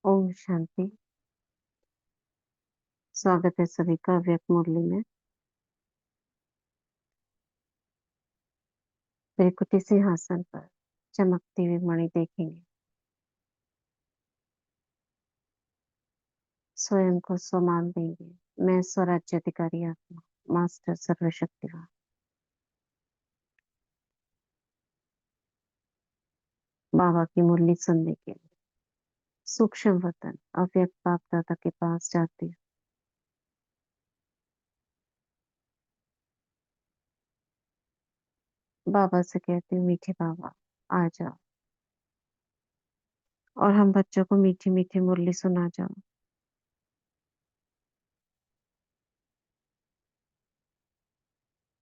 ओम शांति। स्वागत है सभी का अव्यक्त मुरली में। त्रिकुटी सिंहासन पर चमकती हुई मणि देखेंगे। स्वयं को स्वमान देंगे। मैं स्वराज्याधिकारी आत्मा, मास्टर सर्वशक्तिवान। बाबा की मुरली सुनने के लिए सूक्ष्म वतन अव्यक्त बाप दादा के पास जाती हूँ। बाबा से कहती हूँ, मीठे बाबा आ जाओ और हम बच्चों को मीठी मीठी मुरली सुना जाओ।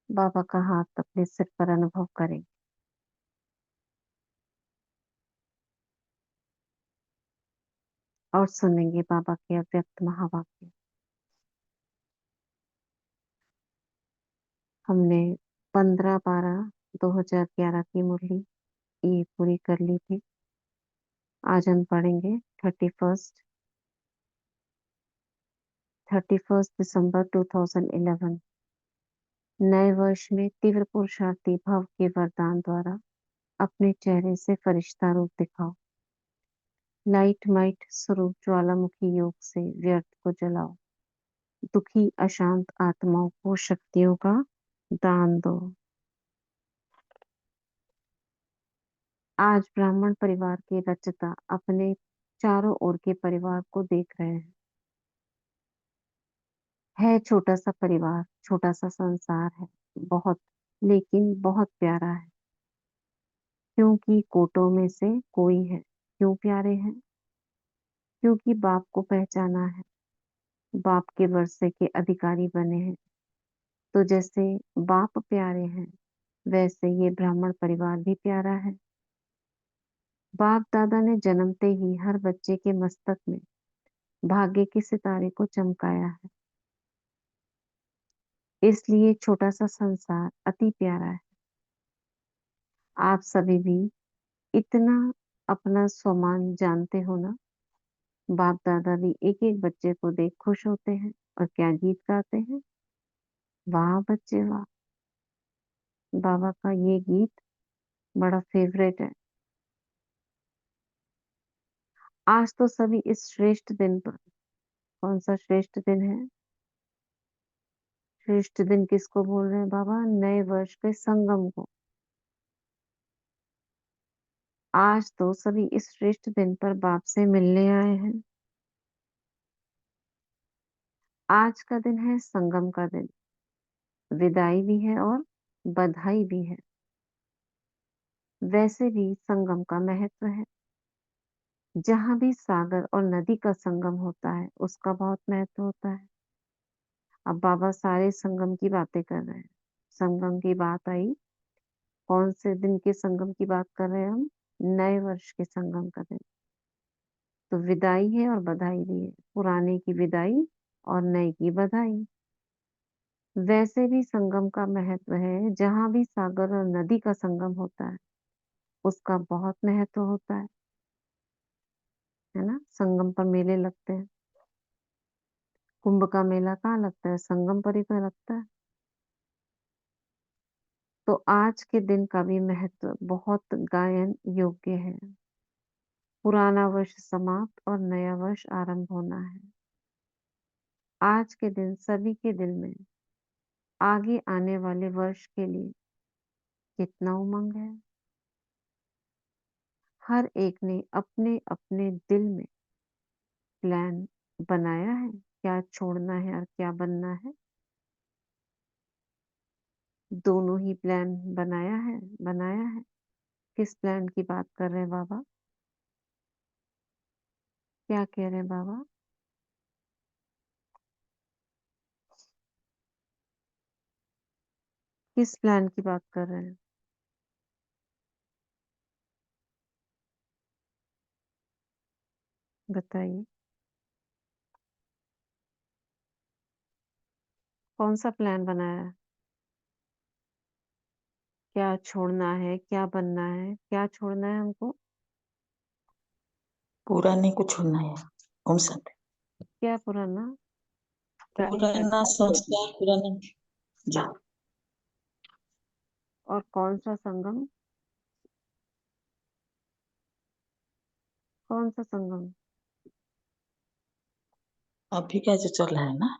बाबा का हाथ अपने सिर पर अनुभव करें और सुनेंगे बाबा के अव्यक्त महावाक्य। हमने 15/12/2011 की मुरली ये पूरी कर ली थी। आज हम पढ़ेंगे 31 दिसंबर 2011। नए वर्ष में तीव्र पुरुषार्थी भव के वरदान द्वारा अपने चेहरे से फरिश्ता रूप दिखाओ। लाइट माइट स्वरूप ज्वालामुखी योग से व्यर्थ को जलाओ। दुखी अशांत आत्माओं को शक्तियों का दान दो। आज ब्राह्मण परिवार के रचता अपने चारों ओर के परिवार को देख रहे हैं। है छोटा सा परिवार, छोटा सा संसार है, बहुत, लेकिन बहुत प्यारा है। क्योंकि कोटों में से कोई है। क्यों प्यारे हैं? क्योंकि बाप को पहचाना है, बाप के वर्षे के अधिकारी बने हैं। तो जैसे बाप प्यारे हैं, वैसे ये ब्राह्मण परिवार भी प्यारा है। बाप दादा ने जन्मते ही हर बच्चे के मस्तक में भाग्य के सितारे को चमकाया है। इसलिए छोटा सा संसार अति प्यारा है। आप सभी भी इतना अपना स्वमान जानते हो ना। बाप दादा भी एक एक बच्चे को देख खुश होते हैं और क्या गीत गाते हैं। वाह बच्चे वाह। बाबा का ये गीत बड़ा फेवरेट है। आज तो सभी इस श्रेष्ठ दिन पर, कौन सा श्रेष्ठ दिन है? श्रेष्ठ दिन किसको बोल रहे हैं बाबा? नए वर्ष के संगम को। आज तो सभी इस श्रेष्ठ दिन पर बाप से मिलने आए हैं। आज का दिन है संगम का दिन। विदाई भी है और बधाई भी है। वैसे भी संगम का महत्व है। जहां भी सागर और नदी का संगम होता है, उसका बहुत महत्व होता है। अब बाबा सारे संगम की बातें कर रहे हैं। संगम की बात आई, कौन से दिन के संगम की बात कर रहे हैं हम? नए वर्ष के संगम का दिन। तो विदाई है और बधाई भी है। पुराने की विदाई और नए की बधाई। वैसे भी संगम का महत्व है। जहां भी सागर और नदी का संगम होता है, उसका बहुत महत्व होता है ना। संगम पर मेले लगते हैं। कुंभ का मेला कहाँ लगता है? संगम पर ही तो लगता है। तो आज के दिन का भी महत्व बहुत गायन योग्य है। पुराना वर्ष समाप्त और नया वर्ष आरंभ होना है। आज के दिन सभी के दिल में आगे आने वाले वर्ष के लिए कितना उमंग है। हर एक ने अपने अपने दिल में प्लान बनाया है, क्या छोड़ना है और क्या बनना है। दोनों ही प्लान बनाया है। किस प्लान की बात कर रहे हैं बाबा? क्या कह रहे हैं बाबा? किस प्लान की बात कर रहे हैं? बताइए। कौन सा प्लान बनाया है? क्या छोड़ना है, क्या बनना है? क्या छोड़ना है हमको? पुराने को छोड़ना है। ओम शांति। क्या पुराना? पुराना संस्कार, पुराना जी। और कौन सा संगम? कौन सा संगम? अभी क्या जो चल रहा है ना,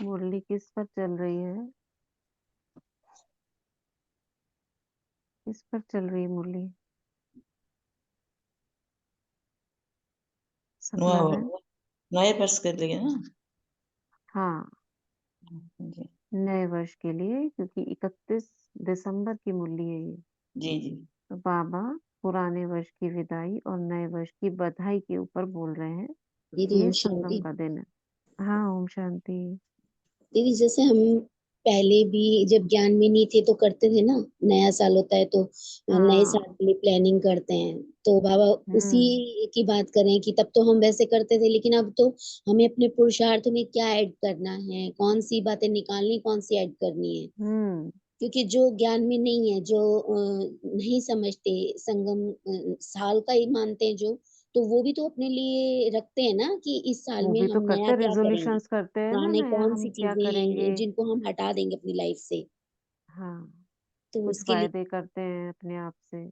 मुरली किस पर चल रही है? किस पर चल रही है मुरली? सपना बहन? नए वर्ष के लिए ना। हाँ, जी नए वर्ष के लिए, क्योंकि 31 दिसंबर की मुरली है ये। जी जी। तो बाबा पुराने वर्ष की विदाई और नए वर्ष की बधाई के ऊपर बोल रहे हैं। दीदी ये ओम संगम शांति। का दिन है। हाँ, ओम शांति। दीदी जैसे हम पहले भी जब ज्ञान में नहीं थे तो करते थे ना, नया साल होता है तो नए साल हाँ। के लिए प्लानिंग करते हैं। तो बाबा उसी हम्म। की बात करें कि तब तो हम वैसे करते थे, लेकिन अब तो हमें अपने पुरुषार्थ में क्या ऐड करना है, कौन सी बातें निकालनी, कौन सी ऐड करनी है। हम्म। क्योंकि जो ज्ञान में नहीं है, जो नहीं समझते, संगम साल का ही मानते हैं जो, तो वो भी तो अपने लिए रखते हैं ना कि इस साल वो में भी हम तो नया करते, क्या करेंगे, रेजोल्यूशंस करते हैं ना, पुराने नया कौन हम सी क्या चीजें करेंगे। हैं जिनको हम हटा देंगे अपनी लाइफ से। हाँ, तो कुछ उसके लिए वायदे करते हैं अपने आप से,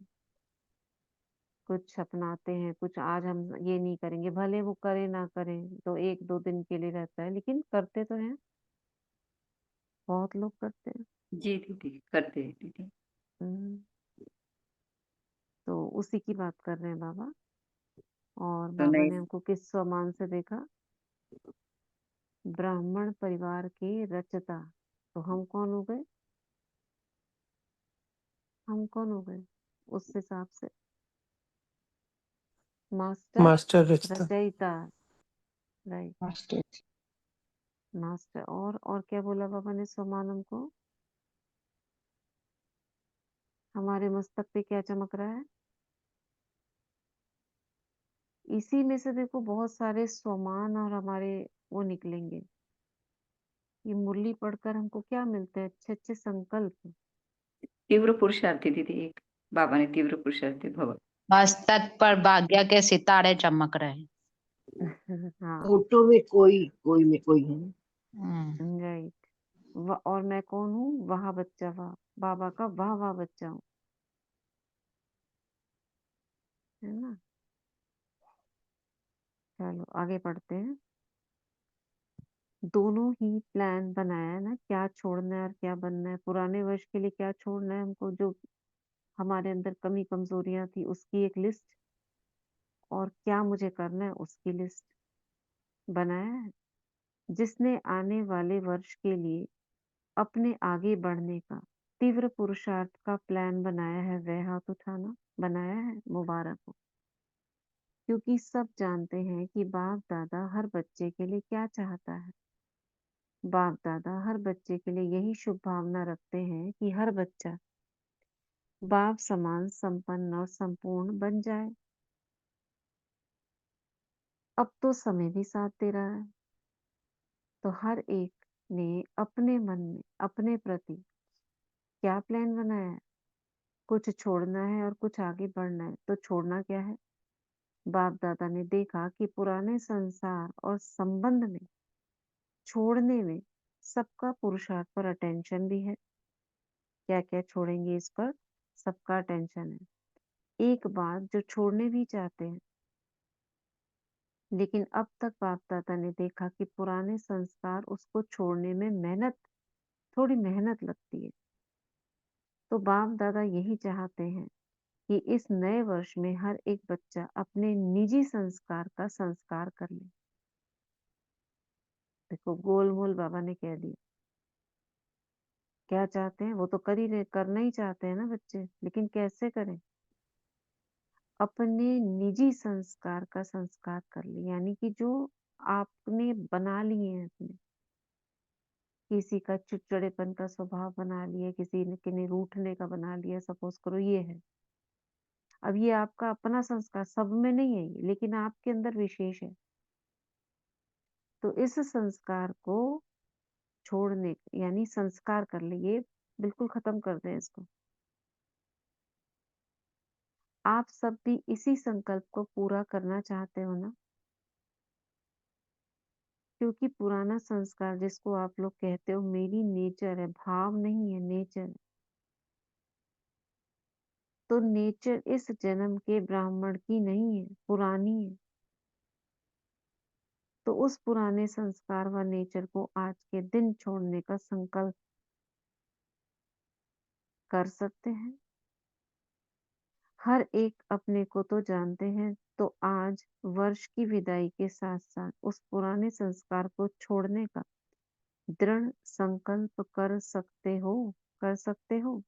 कुछ अपनाते हैं, कुछ आज हम ये नहीं करेंगे, भले वो करें ना करें, तो एक दो दिन के लिए रहता है, लेकिन करते तो हैं। बहुत लोग करते हैं। जी दीदी, करते हैं दीदी। हम्म, तो उसी की बात कर रहे हैं बाबा। और तो बाबा नहीं, ने हमको किस सम्मान से देखा? ब्राह्मण परिवार के रचता। तो हम कौन हो गए? हम कौन हो गए उस हिसाब से? मास्टर, मास्टर रचता। रचयिता। राइट। मास्टर। मास्टर। और क्या बोला बाबा ने सम्मान हमको? हमारे मस्तक पे क्या चमक रहा है? इसी में से देखो बहुत सारे स्वमान और हमारे वो निकलेंगे। ये मुरली पढ़कर हमको क्या मिलते हैं? अच्छे अच्छे संकल्प। तीव्र पुरुषार्थी दीदी, एक बाबा ने तीव्र पुरुषार्थी भव। मस्तक पर भाग्य के सितारे चमक रहे हैं। हाँ। फोटो में कोई कोई में कोई है। राइट। और मैं कौन हूँ? वाह बच्चा वाह। बाबा का वाह वाह बच्चा हूँ, है ना। चलो आगे पढ़ते हैं। दोनों ही प्लान बनाया है ना, क्या छोड़ना है और क्या बनना है। पुराने वर्ष के लिए क्या छोड़ना है हमको, जो हमारे अंदर कमी कमजोरियां थी उसकी एक लिस्ट, और क्या मुझे करना है उसकी लिस्ट बनाया है। जिसने आने वाले वर्ष के लिए अपने आगे बढ़ने का तीव्र पुरुषार्थ का प्लान बनाया है, वह हाथ उठाना। बनाया है, मुबारक हो। क्योंकि सब जानते हैं कि बाप दादा हर बच्चे के लिए क्या चाहता है। बाप दादा हर बच्चे के लिए यही शुभ भावना रखते हैं कि हर बच्चा बाप समान संपन्न और संपूर्ण बन जाए। अब तो समय भी साथ दे रहा है, तो हर एक ने अपने मन में अपने प्रति क्या प्लान बनाया है? कुछ छोड़ना है और कुछ आगे बढ़ना है। तो छोड़ना क्या है? बाप दादा ने देखा कि पुराने संसार और संबंध में छोड़ने में सबका पुरुषार्थ पर अटेंशन भी है। क्या क्या छोड़ेंगे इस पर सबका अटेंशन है। एक बात जो छोड़ने भी चाहते हैं, लेकिन अब तक बाप दादा ने देखा कि पुराने संस्कार उसको छोड़ने में थोड़ी मेहनत लगती है। तो बाप दादा यही चाहते हैं कि इस नए वर्ष में हर एक बच्चा अपने निजी संस्कार का संस्कार कर ले। देखो गोलमोल बाबा ने कह दिया। क्या चाहते हैं? वो तो करना ही चाहते हैं ना बच्चे, लेकिन कैसे करें? अपने निजी संस्कार का संस्कार कर ले, यानी कि जो आपने बना लिए हैं अपने। किसी का चिड़चिड़ेपन का स्वभाव बना लिया, किसी ने रूठने का बना लिया, सपोज करो ये है। अब ये आपका अपना संस्कार, सब में नहीं है ये, लेकिन आपके अंदर विशेष है। तो इस संस्कार को छोड़ने, यानी संस्कार कर ले, ये बिल्कुल खत्म कर दें इसको। आप सब भी इसी संकल्प को पूरा करना चाहते हो ना? क्योंकि पुराना संस्कार जिसको आप लोग कहते हो मेरी नेचर है, भाव नहीं है, नेचर है। तो नेचर इस जन्म के ब्राह्मण की नहीं है, पुरानी है। तो उस पुराने संस्कार व नेचर को आज के दिन छोड़ने का संकल्प कर सकते हैं। हर एक अपने को तो जानते हैं, तो आज वर्ष की विदाई के साथ साथ उस पुराने संस्कार को छोड़ने का दृढ़ संकल्प कर सकते हो, कर सकते हो।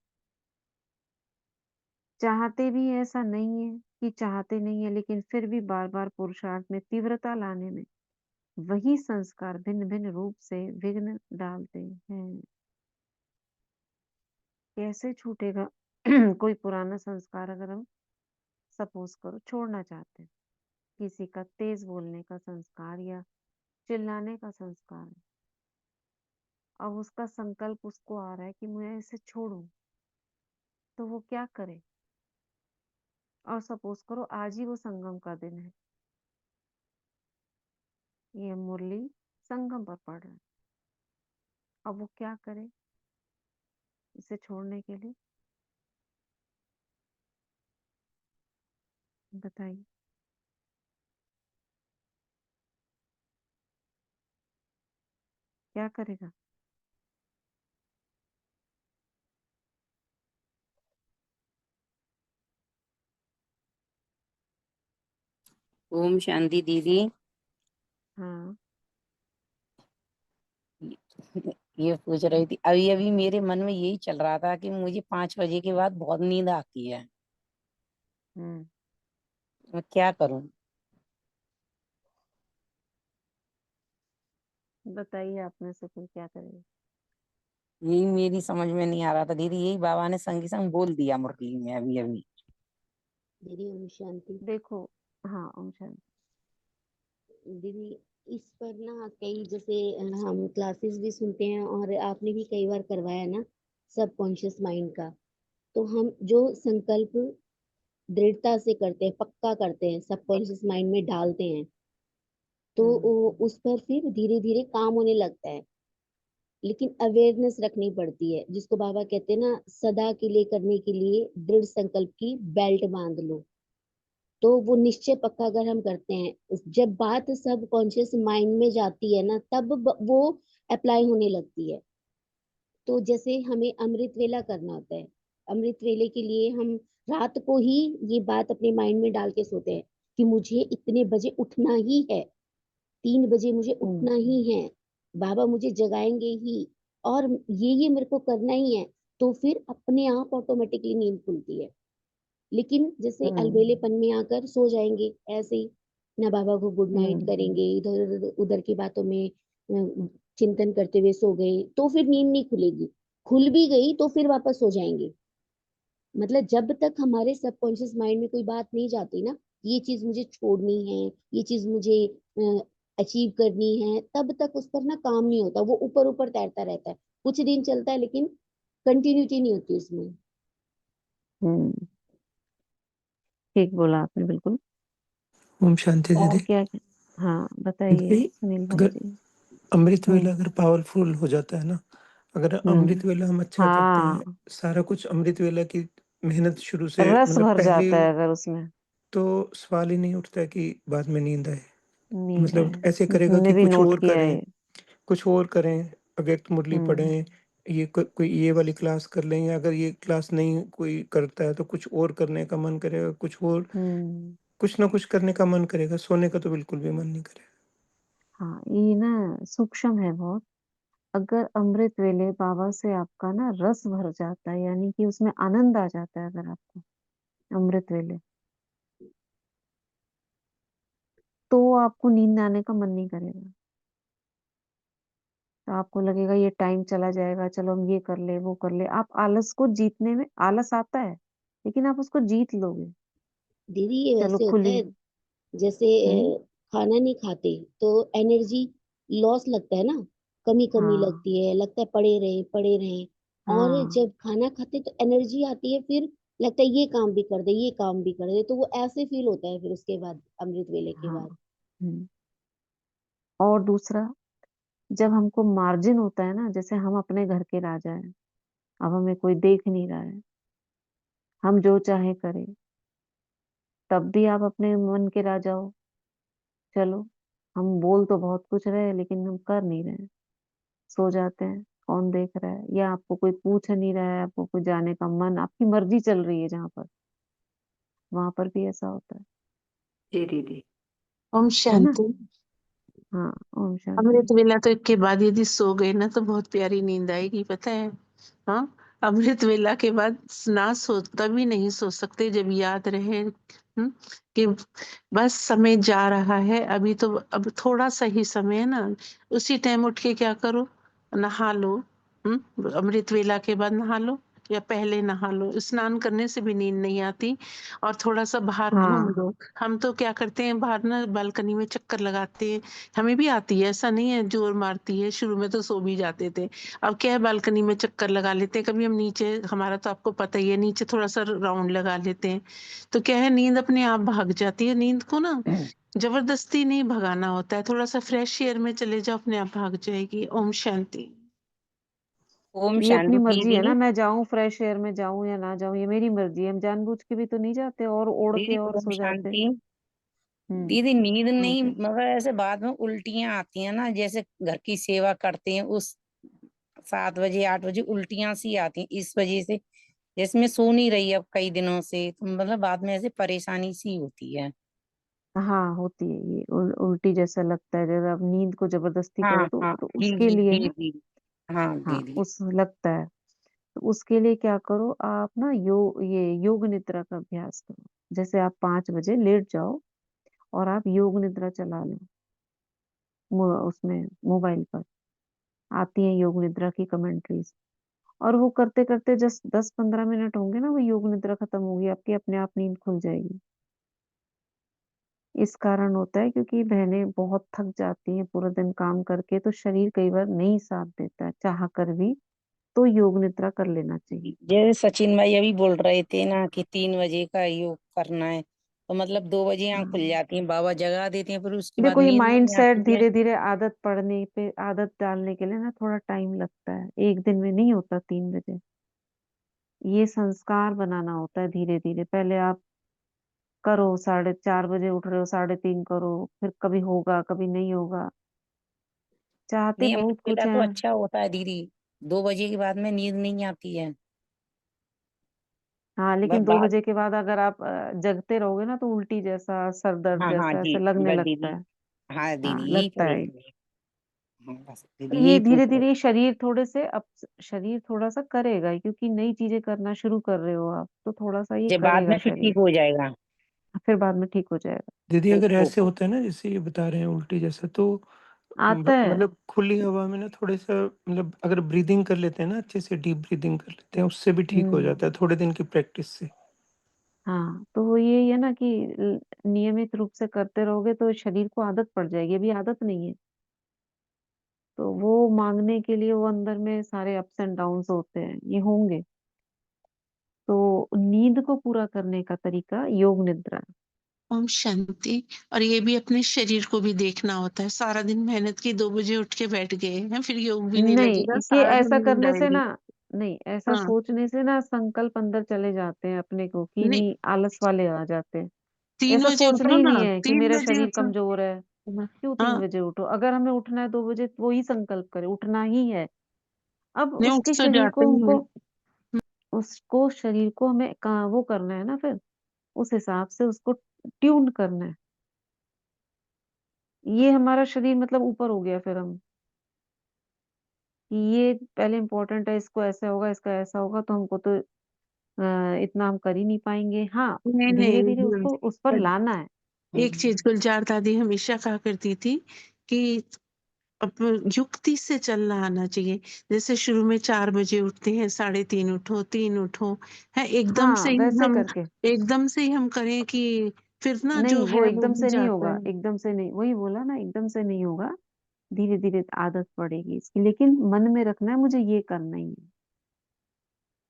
चाहते भी ऐसा नहीं है कि चाहते नहीं है, लेकिन फिर भी बार बार पुरुषार्थ में तीव्रता लाने में वही संस्कार भिन्न भिन्न रूप से विघ्न डालते हैं। कैसे छूटेगा कोई पुराना संस्कार अगर हम सपोज करो छोड़ना चाहते हैं? किसी का तेज बोलने का संस्कार या चिल्लाने का संस्कार है। अब उसका संकल्प उसको आ रहा है कि मैं इसे छोड़ूं, तो वो क्या करे? और सपोज करो आज ही वो संगम का दिन है, ये मुरली संगम पर पड़ रहा है। अब वो क्या करे इसे छोड़ने के लिए? बताइए। क्या करेगा? ओम शांति दीदी। हाँ, ये पूछ रही थी, अभी अभी मेरे मन में यही चल रहा था कि मुझे 5 बजे के बाद बहुत नींद आती है, मैं क्या करूं? बताइए आप में से कोई क्या करेगा? यही मेरी समझ में नहीं आ रहा था दीदी, यही बाबा ने संगी संग बोल दिया मुरली में अभी अभी। दीदी ओम शांति। देखो, हाँ ओम शांति। दीदी इस पर ना कई जैसे हम क्लासेस भी सुनते हैं और आपने भी कई बार करवाया ना सबकॉन्शियस माइंड का। तो हम जो संकल्प दृढ़ता से करते हैं, पक्का करते हैं, सबकॉन्शियस माइंड में डालते हैं, तो उस पर फिर धीरे धीरे काम होने लगता है। लेकिन अवेयरनेस रखनी पड़ती है, जिसको बाबा कहते हैं ना, सदा के लिए करने के लिए दृढ़ संकल्प की बेल्ट बांध लो। तो वो निश्चय पक्का अगर हम करते हैं, जब बात सब कॉन्शियस माइंड में जाती है ना, तब वो अप्लाई होने लगती है। तो जैसे हमें अमृत वेला करना होता है, अमृत वेले के लिए हम रात को ही ये बात अपने माइंड में डाल के सोते हैं कि मुझे इतने बजे उठना ही है, 3 बजे मुझे उठना ही है, बाबा मुझे जगाएंगे ही, और ये मेरे को करना ही है। तो फिर अपने आप ऑटोमेटिकली नींद खुलती है। लेकिन जैसे अलबेलेपन में आकर सो जाएंगे ऐसे ही, ना बाबा को गुड नाइट करेंगे, इधर उधर उधर की बातों में चिंतन करते हुए सो गए, तो फिर नींद नहीं खुलेगी। खुल भी गई तो फिर वापस सो जाएंगे। मतलब जब तक हमारे सबकॉन्शियस माइंड में कोई बात नहीं जाती ना, ये चीज मुझे छोड़नी है, ये चीज मुझे अचीव करनी है, तब तक उस पर ना काम नहीं होता। वो ऊपर ऊपर तैरता रहता है, कुछ दिन चलता है, लेकिन कंटिन्यूटी नहीं होती उसमें। हम्म, ठीक बोला आपने बिल्कुल। ओम शांति और दीदी। क्या? हाँ बताइए दीदी सुनील भाई अगर जी। अमृत वेला हम्म अगर पावरफुल हो जाता है ना, अगर हम्म, अमृत वेला हम अच्छा करते हैं, हाँ, सारा कुछ अमृत वेला की मेहनत शुरू से रस मतलब भर पहले, जाता है अगर उसमें तो सवाल ही नहीं उठता है कि बाद में नींद आए। नींद मतलब आए। ऐसे करेगा हमने कि भी कुछ नोट और किया है करें, ये। कुछ और करें, अगर मुरली हम्म पढ़ें, ये कोई ये वाली क्लास कर लें, या अगर ये क्लास नहीं कोई करता है तो कुछ और करने का मन करेगा, कुछ और हम्म, कुछ ना कुछ करने का मन करेगा, सोने का तो बिल्कुल भी मन नहीं करेगा। हाँ ये ना सूक्ष्म है बहुत। अगर अमृत वेले बाबा से आपका ना रस भर जाता है, यानी कि उसमें आनंद आ जाता है अगर आपको अमृत वेले, तो आपको नींद आने का मन नहीं करेगा। तो आपको लगेगा ये टाइम चला जाएगा, चलो हम ये कर ले वो कर ले। आप आलस को जीतने में, आलस आता है लेकिन आप उसको जीत लोगे। दीदी ये चलो वैसे होता खुली। है, जैसे हम्म, खाना नहीं खाते तो एनर्जी लॉस लगता है ना, कमी कमी हाँ लगती है, लगता है पड़े रहे पड़े रहे। और हाँ, जब खाना खाते तो एनर्जी आती है, फिर लगता है ये काम भी कर दे, ये काम भी कर दे, तो वो ऐसे फील होता है फिर उसके बाद, अमृत वेले के हाँ। बाद। हम्म। और दूसरा, जब हमको मार्जिन होता है ना, जैसे हम अपने घर के राजा हैं, अब हमें कोई देख नहीं रहा है, हम जो चाहे करें, तब भी आप अपने मन के राजा हो। चलो, हम बोल तो बहुत कुछ रहे हैं लेकिन हम कर नहीं रहे हैं, सो जाते हैं, कौन देख रहा है, या आपको कोई पूछ नहीं रहा है, आपको कोई जाने का मन, आपकी मर्जी चल रही है जहां पर, वहां पर भी ऐसा होता जी दीदी। ओम है ना। शांति। हाँ। ओम शांति। अमृत वेला तो के बाद यदि सो गए ना तो बहुत प्यारी नींद आएगी, पता है। हाँ, अमृत वेला के बाद ना सो तभी नहीं सो सकते जब याद रहे कि बस समय जा रहा है, अभी तो अब थोड़ा सा ही समय है ना। उसी टाइम उठ के क्या करो, नहा लो। अमृत वेला के बाद नहा लो या पहले नहा लो, स्नान करने से भी नींद नहीं आती। और थोड़ा सा बाहर घूम हाँ। लो। हम तो क्या करते हैं, बाहर ना बालकनी में चक्कर लगाते हैं। हमें भी आती है, ऐसा नहीं है जोर मारती है, शुरू में तो सो भी जाते थे। अब क्या है, बालकनी में चक्कर लगा लेते हैं, कभी हम नीचे, हमारा तो आपको पता ही है, नीचे थोड़ा सा राउंड लगा लेते हैं। तो क्या है, नींद अपने आप भाग जाती है। नींद को ना जबरदस्ती नहीं भगाना होता है, थोड़ा सा फ्रेश एयर में चले जाओ, अपने आप भाग जाएगी। ओम शांति। ओम ये अपनी शांति मर्जी है दीदी। ना, मैं जाऊं फ्रेश एयर में, जाऊं या ना जाऊं, ये मेरी मर्जी है। हम जानबूझ के भी तो नहीं जाते और ओढ़ दीदी के और ओम सो जाते। शांति। हम्म। दीदी नींद नहीं, ओके। मगर ऐसे बाद में उल्टियां आती हैं ना, जैसे घर की सेवा करते हैं उस 7 बजे 8 बजे उल्टियां सी आती हैं इस वजह से। जैसे मैं सो नहीं रही अब कई दिनों से, तो मतलब बाद में ऐसे परेशानी सी होती है। हाँ, होती है ये उल्टी जैसा लगता है, जब आप नींद को जबरदस्ती हाँ करो हाँ तो जी उसके जी लिए जी ना। जी। हाँ हाँ, दीदी। उस लगता है, तो उसके लिए क्या करो आप ना, ये योग निद्रा का अभ्यास करो। जैसे आप 5 बजे लेट जाओ और आप योग निद्रा चला लो, उसमें मोबाइल पर आती है योग निद्रा की कमेंट्रीज, और वो करते करते जस्ट 10-15 मिनट होंगे ना, वो योग निद्रा खत्म होगी आपकी, अपने आप नींद खुल जाएगी। इस कारण होता है क्योंकि बहनें बहुत थक जाती हैं पूरा दिन काम करके, तो शरीर कई बार नहीं साथ देता है चाह कर भी, तो योग निद्रा कर लेना चाहिए। जैसे सचिन भाई अभी बोल रहे थे ना कि 3 बजे का योग करना है, तो मतलब 2 बजे आँख खुल हाँ। जाती है, बाबा जगा देते हैं, फिर उसके बाद देखो, ये नींद माइंड नहीं सेट आती है। धीरे धीरे आदत पड़ने पे, आदत डालने के लिए ना थोड़ा टाइम लगता है, एक दिन में नहीं होता 3 बजे। ये संस्कार बनाना होता है धीरे धीरे। पहले आप करो, 4:30 बजे उठ रहे हो, 3:30 करो, फिर कभी होगा कभी नहीं होगा, चाहते नहीं, अमृत बहुत कुछ वेला तो हैं। अच्छा होता है दीदी। 2 बजे के बाद में नींद नहीं आती है। हाँ, बस लेकिन दो बात। बजे के बाद अगर आप जगते रहोगे ना, तो उल्टी जैसा, सर दर्द हाँ हाँ जैसा जी, ऐसे लगने बस लगता दीदी। है। हाँ दीदी हाँ, यही लगता पूछ है। रही। हाँ बस तो दीदी ये यही पूछ धीरे रही। धीरे शरीर थोड़े से अब, शरीर थोड़ा सा करेगा ही, क्योंकि नई चीजें करना शुरू कर रहे हो आप, तो थोड़ा सा ये जब बाद करेगा में फिर शरीर। ठीक हो जाएगा। फिर बाद में ठीक हो जाएगा। दीदी अगर ऐसे ओके। होता है ना जैसे ये बता रहे हैं उल्टी जैसा, तो आता है। मतलब खुली हवा में ना थोड़े सा, मतलब अगर ब्रीदिंग कर लेते हैं ना, अच्छे से डीप ब्रीदिंग कर लेते हैं, उससे भी ठीक हो हम्म। जाता है थोड़े दिन की प्रैक्टिस से। हाँ, तो वो ये है ना कि नियमित रूप से करते रहोगे तो शरीर को आदत पड़ जाएगी, अभी आदत नहीं है, तो वो मांगने के लिए वो अंदर में सारे अप्स एंड डाउन्स होते हैं, ये होंगे। तो नींद को पूरा करने का तरीका योग निद्रा। ओम शांति। और ये भी अपने शरीर को भी देखना होता है, सारा दिन मेहनत की, 2 बजे उठ के बैठ गए हैं, फिर योग भी नहीं नहीं, लगेगा, ये सारा दिन ऐसा नींद करने से आएगी। ना, नहीं, ऐसा हाँ। सोचने से ना संकल्प अंदर चले जाते हैं अपने को कि नहीं, नहीं, आलस वाले आ जाते हैं। 3 ऐसा बजे सोचना उठो ही ना, नहीं है कि 3 मेरा बजे शरीर उठो। कमजोर है। क्यों हाँ। 3 बजे उठो? अगर हमें उठना है 2 बजे, तो वही संकल्प करे, उठना ही है। अब नहीं, उठ उसके तो शरीर जाते को ही हैं। हमको, उसको शरीर को हमें वो करना है ना, फिर उस हिसाब से उसको ट्यून करना है। ये हमारा शरीर मतलब ऊपर हो गया, फिर हम कि ये पहले इम्पोर्टेंट है, इसको ऐसा होगा, इसका ऐसा होगा, तो हमको तो इतना हम कर ही नहीं पाएंगे। हाँ, नहीं धीरे धीरे नहीं, उसको उस पर लाना है। एक चीज गुलजार दादी हमेशा कहा करती थी कि अब युक्ति से चलना आना चाहिए। जैसे शुरू में 4 बजे उठते हैं, 3:30 उठो, 3 उठो, है एकदम हाँ, से ही वैसे हम, करके। एकदम से ही हम करें कि फिर ना जो नहीं, वो है वो एकदम भी से नहीं जाता होगा, है। एकदम से नहीं, वही बोला ना, एकदम से नहीं होगा। धीरे धीरे आदत पड़ेगी इसकी, लेकिन मन में रखना है मुझे ये करना ही है।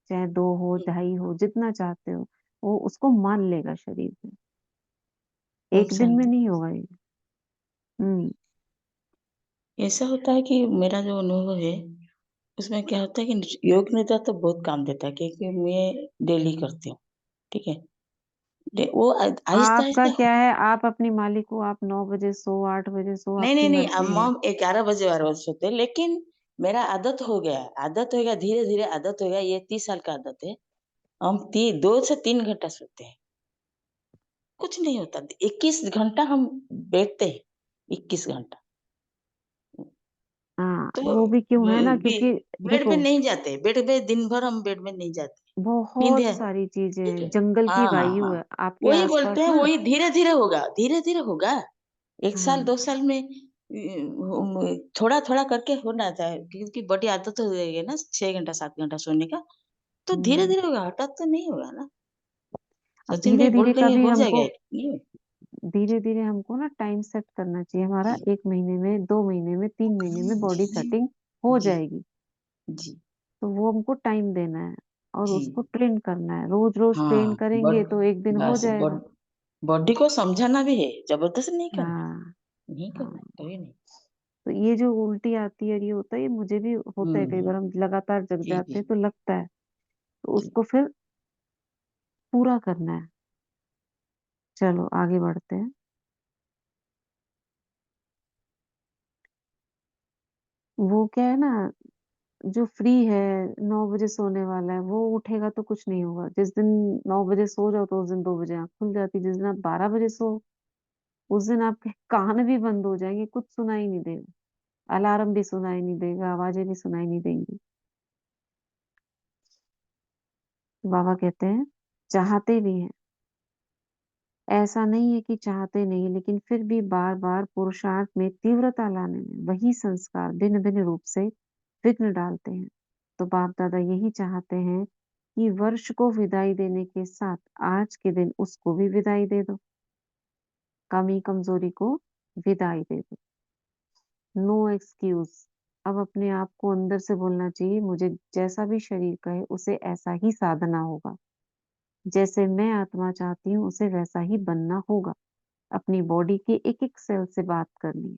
चाहे 2 हो, 2.5 हो, जितना चाहते हो, वो उसको मान लेगा शरीर में। ओम एक दिन में शांति। नहीं होगा ये। ऐसा होता है कि मेरा जो अनुभव है उसमें क्या होता है कि योग निद्रा तो बहुत काम देता है, क्योंकि मैं डेली करती हूँ। ठीक है, वो आहिस्ता आपका आहिस्ता। क्या है, आप अपनी मालिक हो, आप 9 बजे सो, 8 बजे सो, नहीं आपकी नहीं नहीं, मर्जी है। हम 11 बजे 12 बजे सोते हैं, लेकिन मेरा आदत हो गया, धीरे धीरे आदत हो गया। ये 30 साल का आदत है। हम 2 से 3 घंटा सोते हैं, कुछ नहीं होता। 21 घंटा हम बैठते हैं, 21 घंटा। हाँ, तो वो भी क्यों है ना, क्योंकि बेड पे देखो नहीं जाते, बेड पे दिन भर हम बेड में नहीं जाते। नींद बहुत है। सारी चीजें ठीक हैं, है। जंगल की हाँ हाँ वायु हाँ, है आपके वही बोलते आसपास हैं, ना। वही धीरे धीरे होगा, धीरे धीरे होगा। 1 साल हाँ 2 साल में थोड़ा थोड़ा करके होना चाहिए, क्योंकि बॉडी आदत हो जाएगी ना 6 घंटा 7 घंटा सोने का। तो धीरे हम्म। धीरे होगा, हठात तो नहीं होगा ना। अब सचिन धीरे भाई बोल धीरे रहे का हैं भी हो जाएगा, हमको, नहीं? धीरे धीरे हमको ना टाइम सेट करना चाहिए हमारा। 1 महीने में, 2 महीने में, 3 महीने में बॉडी जी सेटिंग हो जी जाएगी। जी तो वो हमको टाइम देना है और जी। उसको ट्रेन करना है। रोज रोज ट्रेन हाँ, करेंगे बट तो एक दिन हो बस जाएगा। बॉडी को समझाना भी है, जबरदस्त नहीं करना, हाँ नहीं हाँ। करना, कभी नहीं। तो ये जो उल्टी आती है और ये होता है, ये मुझे भी होता है। कई बार हम लगातार जग जी जाते जी हैं तो लगता है, तो जी। उसको फिर पूरा करना है। चलो आगे बढ़ते हैं। वो क्या है ना, जो फ्री है, 9 बजे सोने वाला है, वो उठेगा तो कुछ नहीं होगा। जिस दिन 9 बजे सो जाओ तो उस दिन 2 बजे आँख खुल जाती। जिस दिन आप 12 बजे सो, उस दिन आपके कान भी बंद हो जाएंगे, कुछ सुनाई नहीं देगा। अलार्म भी सुनाई नहीं देगा, आवाजें भी सुनाई नहीं देंगी। बाबा कहते हैं चाहते भी हैं, ऐसा नहीं है कि चाहते नहीं, लेकिन फिर भी बार बार पुरुषार्थ में तीव्रता लाने में वही संस्कार भिन्न भिन्न रूप से विघ्न डालते हैं। तो बाप दादा यही चाहते हैं कि वर्ष को विदाई देने के साथ आज के दिन उसको भी विदाई दे दो, कमी कमजोरी को विदाई दे दो। No excuse. अब अपने आप को अंदर से बोलना चाहिए, मुझे जैसा भी शरीर कहे उसे ऐसा ही साधना होगा, जैसे मैं आत्मा चाहती हूँ उसे वैसा ही बनना होगा। अपनी बॉडी के एक एक सेल से बात करनी है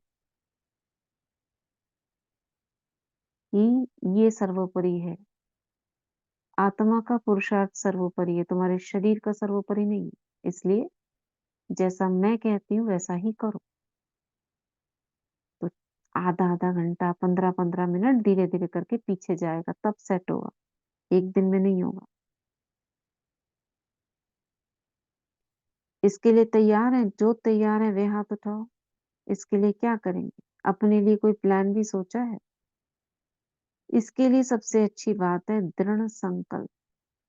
कि ये सर्वोपरि है। आत्मा का पुरुषार्थ सर्वोपरि है, तुम्हारे शरीर का सर्वोपरि नहीं है। इसलिए जैसा मैं कहती हूँ वैसा ही करो। तो आधा आधा घंटा, 15 15 मिनट धीरे धीरे करके पीछे जाएगा, तब सेट होगा। एक दिन में नहीं होगा। इसके लिए तैयार है? जो तैयार है वे हाथ उठाओ। इसके लिए क्या करेंगे? अपने लिए कोई प्लान भी सोचा है? इसके लिए सबसे अच्छी बात है दृढ़ संकल्प।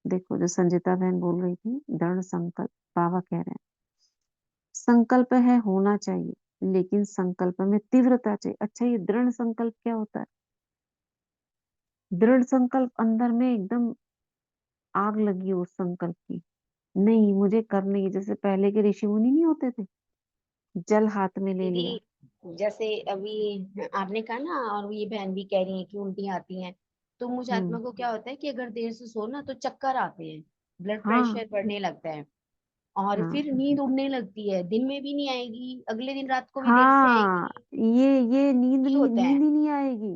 देखो जो संजिता बहन बोल रही थी, दृढ़ संकल्प। बाबा कह रहे हैं संकल्प है होना चाहिए, लेकिन संकल्प में तीव्रता चाहिए। अच्छा, ये दृढ़ संकल्प क्या होता है? दृढ़ संकल्प अंदर में एकदम आग लगी हो उस संकल्प की, नहीं मुझे करनी है। जैसे पहले के ऋषि मुनि नहीं होते थे, जल हाथ में ले लिया। दीदी जैसे अभी आपने कहा ना, और ये बहन भी कह रही है कि उल्टी आती हैं, तो मुझ आत्मा हम्म। को क्या होता है कि अगर देर से सो ना तो चक्कर आते हैं, ब्लड हाँ प्रेशर बढ़ने लगता है, और हाँ फिर नींद उड़ने लगती है। दिन में भी नहीं आएगी, अगले दिन रात को भी देर से हाँ, आएगी। ये नींद ये नहीं, होता है, नींद ही नहीं आएगी।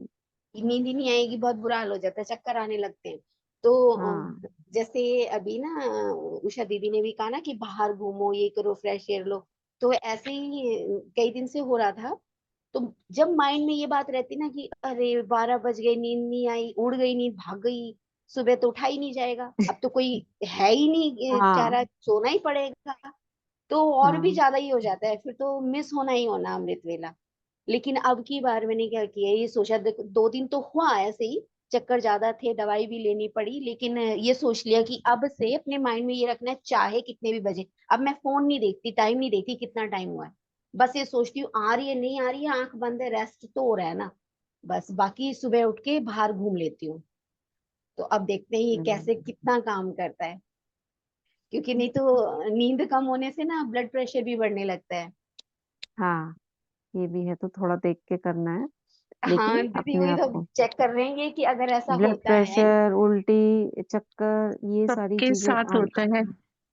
नींद ही नहीं आएगी, बहुत बुरा हाल हो जाता है, चक्कर आने लगते हैं। तो हाँ जैसे अभी ना उषा दीदी ने भी कहा ना कि बाहर घूमो, ये करो, फ्रेश एयर लो, तो ऐसे ही कई दिन से हो रहा था। तो जब माइंड में ये बात रहती ना कि अरे 12 बज गए, नींद नहीं आई, उड़ गई नींद, भाग गई, सुबह तो उठा ही नहीं जाएगा, अब तो कोई है ही नहीं, हाँ चारा सोना ही पड़ेगा। तो और भी हाँ। ज्यादा ही हो जाता है, फिर तो मिस होना ही होना अमृत वेला। लेकिन अब की बार मैंने क्या किया, ये सोचा, देखो 2 दिन तो हुआ ऐसे ही, चक्कर ज्यादा थे, दवाई भी लेनी पड़ी, लेकिन ये सोच लिया कि अब से अपने माइंड में ये रखना है, चाहे कितने भी बजे। अब मैं फोन नहीं देखती, टाइम नहीं देखती कितना टाइम हुआ है, बस ये सोचती हूँ आ रही है नहीं आ रही है, आंख बंद है, रेस्ट तो हो रहा है ना, बस बाकी सुबह उठ के बाहर घूम लेती हूँ। तो अब देखते हैं ये कैसे हम्म, कितना काम करता है, क्योंकि नहीं तो नींद कम होने से ना ब्लड प्रेशर भी बढ़ने लगता है। हाँ, ये भी है, तो थोड़ा देख के करना है। हाँ लेकिन दीदी अपने वही आप तो को चेक कर रहे हैं कि अगर ऐसा ब्लड होता है प्रेशर, उल्टी, चक्कर, ये सारी सबके चीजें साथ होता है।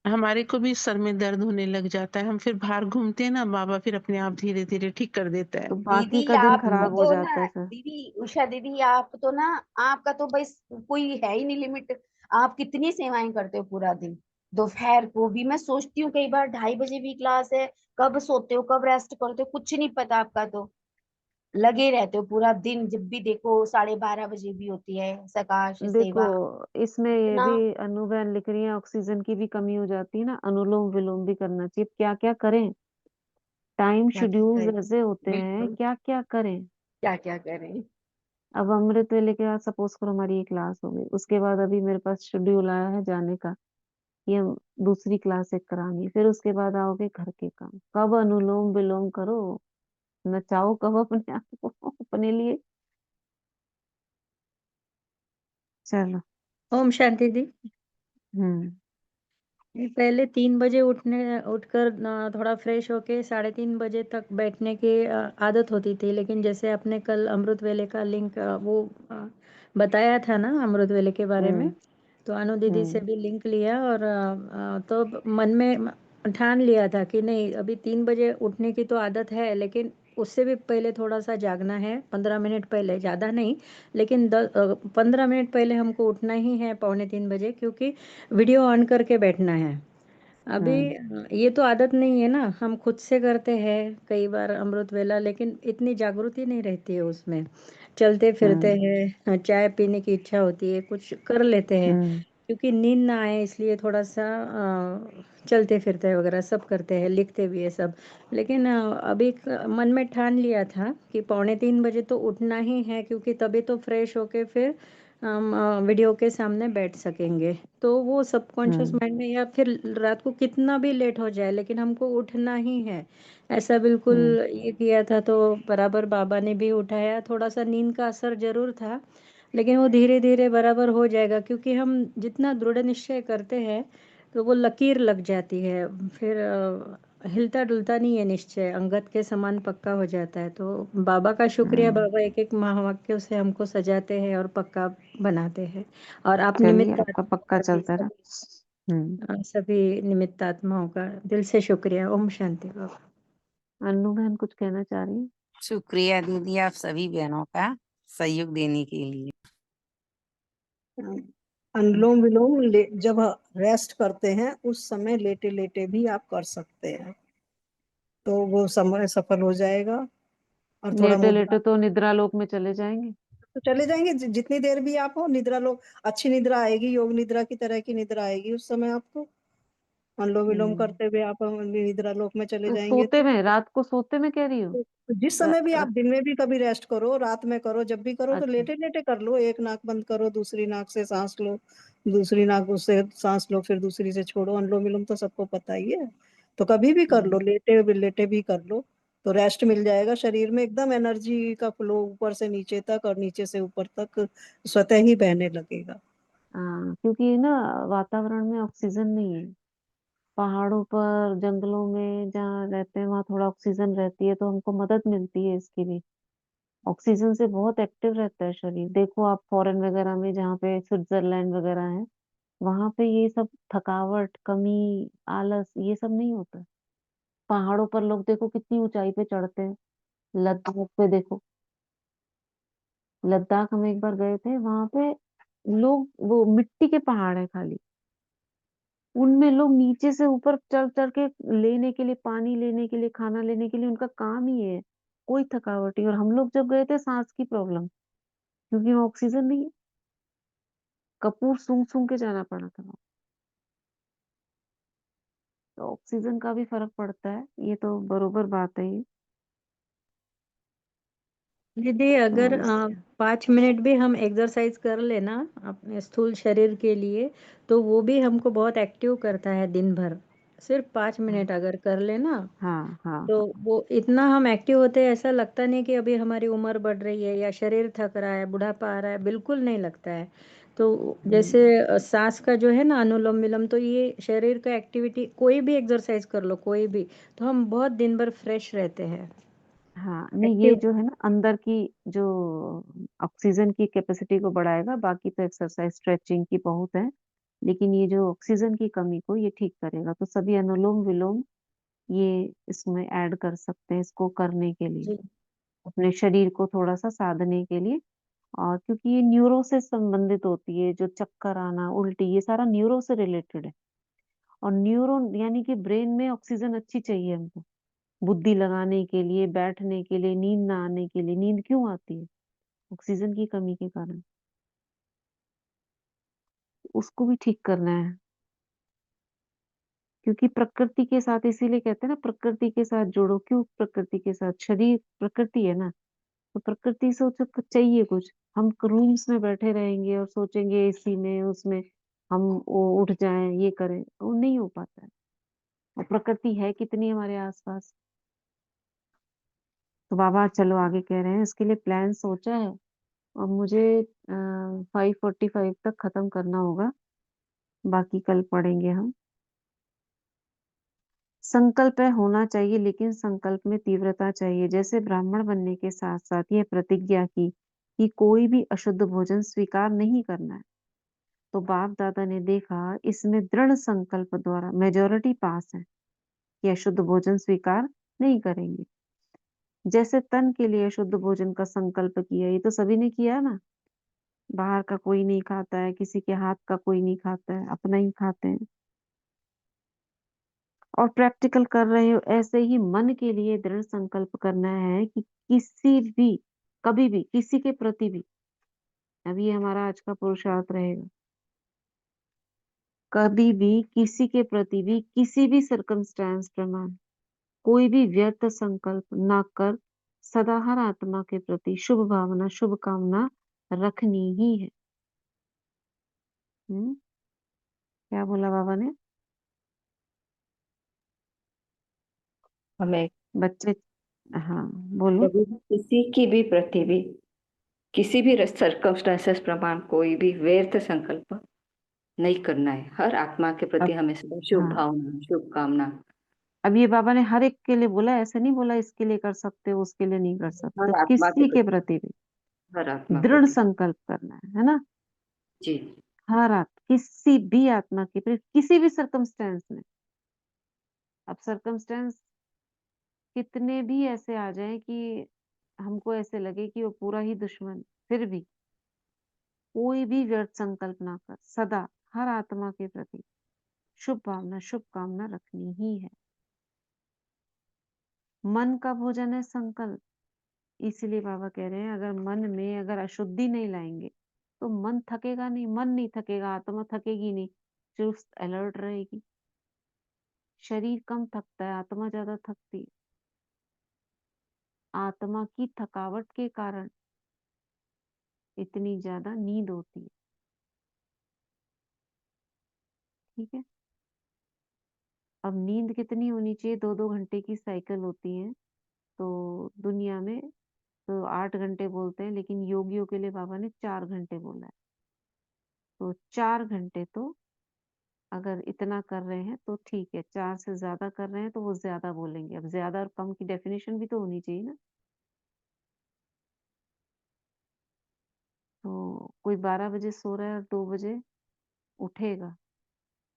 हमारे को भी सर में दर्द होने लग जाता है, हम फिर बाहर घूमते हैं ना, बाबा फिर अपने आप धीरे धीरे ठीक कर देता है। तो बाकी दीदी का दिन आपको खराब हो तो जाता ना है फिर। दीदी उषा दीदी आप तो ना आपका तो बस कोई है ही नहीं लिमिट। आप कितनी सेवाएं करते हो पूरा दिन। दोपहर को भी मैं सोचती हूँ कई बार 2:30 बजे भी क्लास है। कब सोते हो कब रेस्ट करते हो कुछ नहीं पता आपका तो। लगे रहते हो पूरा दिन जब भी देखो 12:30 बजे भी होती है सकाश देखो, सेवा। इसमें ये इतना भी अनु बहन लिख रही है, ऑक्सीजन की भी कमी हो जाती है ना, अनुलोम विलोम भी करना चाहिए। क्या क्या करें, टाइम क्या क्या शेड्यूल्स करें। ऐसे होते हैं, बिल्कुल क्या क्या करें। क्या क्या करें। अब अमृत वेले के बाद सपोज करो हमारी ये क्लास हो गई, उसके बाद अभी मेरे पास शेड्यूल आया है जाने का, ये दूसरी क्लास एक करानी है, फिर उसके बाद आओगे घर के काम, कब अनुलोम विलोम करो, नचाओ कब अपने आप को अपने लिए। चलो। ओम शांति दी। हम्म। ये पहले 3 बजे उठकर थोड़ा फ्रेश होके 3:30 बजे तक बैठने की आदत होती थी, लेकिन जैसे आपने कल अमृत वेले का लिंक बताया था ना अमृत वेले के बारे में, हम्म। तो अनु दीदी से हम्म। भी लिंक लिया और तो मन में ठान लिया था कि नहीं अभी 3 बजे उठने की तो आदत है, लेकिन उससे भी पहले थोड़ा सा जागना है, 15 मिनट पहले, ज़्यादा नहीं लेकिन 15 मिनट पहले हमको उठना ही है 2:45 बजे, क्योंकि वीडियो ऑन करके बैठना है। अभी हम्म। ये तो आदत नहीं है ना, हम खुद से करते हैं कई बार अमृत वेला, लेकिन इतनी जागृति नहीं रहती है उसमें। चलते फिरते हम्म। हैं, चाय पीने की इच्छा होती है, कुछ कर लेते हैं, हम्म। क्योंकि नींद ना आए इसलिए थोड़ा सा चलते फिरते वगैरह सब करते हैं, लिखते भी है सब। लेकिन अभी मन में ठान लिया था कि 2:45 बजे तो उठना ही है, क्योंकि तभी तो फ्रेश होके फिर हम वीडियो के सामने बैठ सकेंगे। तो वो सबकॉन्शियस हम्म। माइंड में, या फिर रात को कितना भी लेट हो जाए लेकिन हमको उठना ही है, ऐसा बिल्कुल हम्म। ये किया था। तो बराबर बाबा ने भी उठाया, थोड़ा सा नींद का असर जरूर था, लेकिन वो धीरे धीरे बराबर हो जाएगा, क्योंकि हम जितना दृढ़ निश्चय करते हैं तो वो लकीर लग जाती है, फिर हिलता डुलता नहीं है निश्चय, अंगत के समान पक्का हो जाता है। तो बाबा का शुक्रिया, हम्म। बाबा एक एक महावाक्यों से हमको सजाते हैं और पक्का बनाते हैं। और आप चलिए, निमित्त आपका पक्का आत्मा का भी चलता रहा। हम्म। सभी निमित्त आत्माओं का दिल से शुक्रिया। ओम शांति बाबा। अन्नू बहन कुछ कहना चाह रही है? शुक्रिया दीदी आप सभी बहनों का सहयोग देने के लिए। अनुलोम विलोम जब रेस्ट करते हैं उस समय लेटे लेटे भी आप कर सकते हैं, तो वो समय सफल हो जाएगा। और थोड़ा लेटे मुद्रा लेटे तो निद्रा लोक में चले जाएंगे। तो चले जाएंगे, जितनी देर भी आप हो निद्रा लो, अच्छी निद्रा आएगी, योग निद्रा की तरह की निद्रा आएगी उस समय आपको। अनुलोम विलोम हम्म। करते हुए आप निद्रा लोक में चले तो जाएंगे। सोते में, रात को सोते में कह रही हो? तो जिस र, समय भी आप र, दिन में भी कभी रेस्ट करो, रात में करो, जब भी करो तो अच्छा। लेटे लेटे कर लो। एक नाक बंद करो, दूसरी नाक से सांस लो, दूसरी नाक से सांस लो, फिर दूसरी से छोड़ो। अनुलोम विलोम तो सबको पता ही है, तो कभी भी कर लो, लेटे भी कर लो, तो रेस्ट मिल जाएगा शरीर में, एकदम एनर्जी का फ्लो ऊपर से नीचे तक और नीचे से ऊपर तक स्वतः ही बहने लगेगा। हाँ, क्योंकि ना वातावरण में ऑक्सीजन नहीं है। पहाड़ों पर, जंगलों में जहाँ रहते हैं वहाँ थोड़ा ऑक्सीजन रहती है, तो हमको मदद मिलती है इसकी भी। ऑक्सीजन से बहुत एक्टिव रहता है शरीर। देखो आप फॉरेन वगैरह में, जहाँ पे स्विट्जरलैंड वगैरह है, वहां पे ये सब थकावट, कमी, आलस, ये सब नहीं होता। पहाड़ों पर लोग देखो कितनी ऊंचाई पे चढ़ते हैं। लद्दाख पे देखो, लद्दाख हम एक बार गए थे, वहां पे लोग, वो मिट्टी के पहाड़ है खाली, उनमें लोग नीचे से ऊपर चढ़ चढ़ के लेने के लिए, पानी लेने के लिए, खाना लेने के लिए, उनका काम ही है। कोई थकावट नहीं। और हम लोग जब गए थे, सांस की प्रॉब्लम, क्योंकि वहाँ ऑक्सीजन नहीं है, कपूर सूंघ सूंघ के जाना पड़ा था वहाँ। तो ऑक्सीजन का भी फर्क पड़ता है, ये तो बरोबर बात है ये। दीदी अगर तो इसलिए 5 मिनट भी हम एक्सरसाइज कर लेना अपने स्थूल शरीर के लिए, तो वो भी हमको बहुत एक्टिव करता है दिन भर। सिर्फ 5 मिनट अगर कर लेना, हाँ, हाँ, तो हाँ। वो इतना हम एक्टिव होते हैं, ऐसा लगता नहीं कि अभी हमारी उम्र बढ़ रही है या शरीर थक रहा है, बुढ़ापा आ रहा है, बिल्कुल नहीं लगता है। तो जैसे हम्म। सांस का जो है ना अनुलोम विलोम, तो ये शरीर का एक्टिविटी, कोई भी एक्सरसाइज कर लो कोई भी, तो हम बहुत दिन भर फ्रेश रहते हैं। हाँ, नहीं ये एक्टिव जो है ना अंदर की जो ऑक्सीजन की कैपेसिटी को बढ़ाएगा, बाकी तो एक्सरसाइज स्ट्रेचिंग की बहुत है, लेकिन ये जो ऑक्सीजन की कमी को ये ठीक करेगा। तो सभी अनुलोम-विलोम ये इसमें ऐड कर सकते हैं इसको करने के लिए, जी, अपने शरीर को थोड़ा-सा साधने के लिए। और क्योंकि ये न्यूरो से संबंधित होती है, जो चक्कर आना, उल्टी, ये सारा न्यूरो से रिलेटेड है। और न्यूरो यानी कि ब्रेन में ऑक्सीजन अच्छी चाहिए हमको, बुद्धि लगाने के लिए, बैठने के लिए, नींद ना आने के लिए। नींद क्यों आती है? ऑक्सीजन की कमी के कारण। उसको भी ठीक करना है, क्योंकि प्रकृति के साथ इसीलिए कहते हैं ना प्रकृति के साथ जुड़ो। क्यों प्रकृति के साथ? शरीर प्रकृति है ना, तो प्रकृति से कुछ चाहिए कुछ। हम रूम्स में बैठे रहेंगे और सोचेंगे एसी में, उसमें हम वो उठ जाएं, ये करें, वो नहीं हो पाता है। और प्रकृति है कितनी हमारे आसपास। तो बाबा चलो आगे कह रहे हैं इसके लिए प्लान सोचा है, और मुझे 5:45 तक खत्म करना होगा, बाकी कल पढ़ेंगे हम। संकल्प होना चाहिए, लेकिन संकल्प में तीव्रता चाहिए। जैसे ब्राह्मण बनने के साथ साथ यह प्रतिज्ञा की कि कोई भी अशुद्ध भोजन स्वीकार नहीं करना है। तो बाप दादा ने देखा इसमें दृढ़ संकल्प द्वारा मेजॉरिटी पास है कि अशुद्ध भोजन स्वीकार नहीं करेंगे। जैसे तन के लिए अशुद्ध भोजन का संकल्प किया, ये तो सभी ने किया ना। बाहर का कोई नहीं खाता है, किसी के हाथ का कोई नहीं खाता है, अपना ही खाते हैं। और प्रैक्टिकल कर रहे हो, ऐसे ही मन के लिए दृढ़ संकल्प करना है कि किसी भी, कभी भी, किसी के प्रति भी, अब ये हमारा आज का पुरुषार्थ रहेगा, कभी भी किसी के प्रति भी, किसी भी सर्कमस्टेंस प्रमाण कोई भी व्यर्थ संकल्प ना कर सदा हर आत्मा के प्रति शुभ भावना, शुभ कामना रखनी ही है। क्या बोला बाबा ने? हमें बच्चे, हाँ बोलो। कभी भी किसी की भी प्रति भी, किसी भी सर्कमस्टांसेस प्रमाण कोई भी व्यर्थ संकल्प नहीं करना है। हर आत्मा के प्रति अब हमें सदा शुभ हाँ, भावना, शुभकामना। अब ये बाबा ने हर एक के लिए बोला, ऐसे नहीं बोला इसके लिए कर सकते हो, उसके लिए नहीं कर सकते, तो हर आत्मा के किसी के प्रति, प्रति भी हर आत्मा दृढ़ प्रति। संकल्प करना है ना। जी। हर किसी भी आत्मा के प्रति, किसी भी सर्कमस्टेंस में। अब सर्कमस्टेंस कितने भी ऐसे आ जाए कि हमको ऐसे लगे कि वो पूरा ही दुश्मन, फिर भी कोई भी व्यर्थ संकल्प ना कर, सदा हर आत्मा के प्रति शुभ भावना, शुभकामना रखनी ही है। मन का भोजन है संकल्प। इसीलिए बाबा कह रहे हैं अगर मन में अगर अशुद्धि नहीं लाएंगे तो मन थकेगा नहीं, मन नहीं थकेगा, आत्मा थकेगी नहीं, चुस्त अलर्ट रहेगी। शरीर कम थकता है, आत्मा ज्यादा थकती है। आत्मा की थकावट के कारण इतनी ज्यादा नींद होती है। ठीक है, अब नींद कितनी होनी चाहिए? 2-2 घंटे की साइकिल होती है। तो दुनिया में तो 8 घंटे बोलते हैं, लेकिन योगियों के लिए बाबा ने 4 घंटे बोला है। तो 4 घंटे तो अगर इतना कर रहे हैं तो ठीक है, 4 से ज्यादा कर रहे हैं तो वो ज्यादा बोलेंगे। अब ज्यादा और कम की डेफिनेशन भी तो होनी चाहिए ना। तो कोई 12 बजे सो रहा है और 2 बजे उठेगा,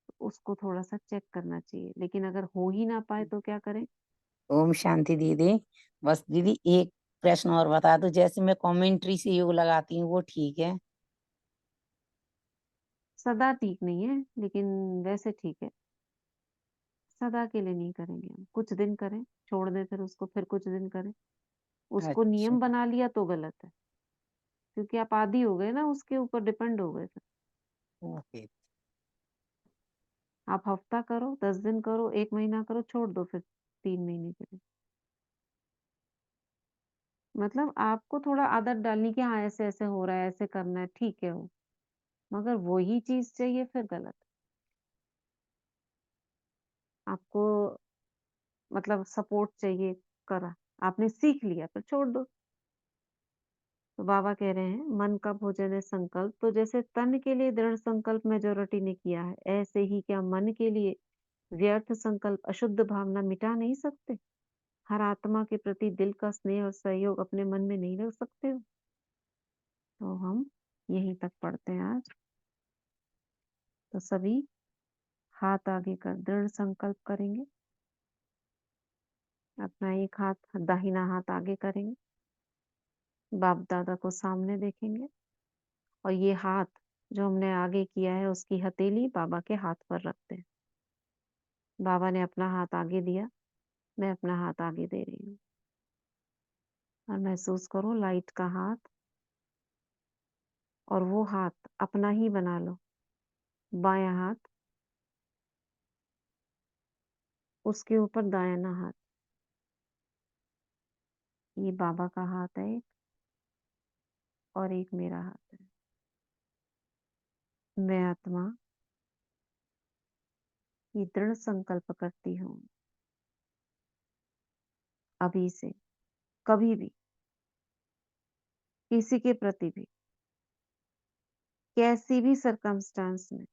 तो उसको थोड़ा सा चेक करना चाहिए। लेकिन अगर हो ही ना पाए तो क्या करें? ओम शांति दीदी। बस दीदी एक प्रश्न और बता दो, जैसे मैं कमेंट्री से योग लगाती हूँ वो ठीक है? सदा ठीक नहीं है, लेकिन वैसे ठीक है। सदा के लिए नहीं करेंगे हम, कुछ दिन करें, छोड़ दें, फिर उसको फिर कुछ दिन करें। उसको अच्छा। नियम बना लिया तो गलत है, क्योंकि आप आदी हो गए ना, उसके ऊपर डिपेंड हो गए। फिर ओके। आप हफ्ता करो, 10 दिन करो, 1 महीना करो, छोड़ दो फिर 3 महीने के लिए। मतलब आपको थोड़ा आदत डालनी कि हाँ ऐसे ऐसे हो रहा है, ऐसे करना है, ठीक है वो। मगर वही चीज चाहिए फिर गलत। आपको मतलब सपोर्ट चाहिए, करा, आपने सीख लिया, फिर छोड़ दो। तो बाबा कह रहे हैं मन का भोजन है संकल्प। तो जैसे तन के लिए दृढ़ संकल्प मेजोरिटी ने किया है, ऐसे ही क्या मन के लिए व्यर्थ संकल्प, अशुद्ध भावना मिटा नहीं सकते? हर आत्मा के प्रति दिल का स्नेह और सहयोग अपने मन में नहीं रख सकते हो? तो हम यहीं तक पढ़ते हैं आज। तो सभी हाथ आगे कर दृढ़ संकल्प करेंगे। अपना एक हाथ, दाहिना हाथ आगे करेंगे, बाप दादा को सामने देखेंगे और ये हाथ जो हमने आगे किया है उसकी हथेली बाबा के हाथ पर रखते हैं। बाबा ने अपना हाथ आगे दिया, मैं अपना हाथ आगे दे रही हूँ और महसूस करो लाइट का हाथ, और वो हाथ अपना ही बना लो। बायां हाथ, उसके ऊपर दायां हाथ। ये बाबा का हाथ है एक, और एक मेरा हाथ है। मैं आत्मा ये दृढ़ संकल्प करती हूँ, अभी से कभी भी किसी के प्रति भी कैसी भी सरकमस्टांस में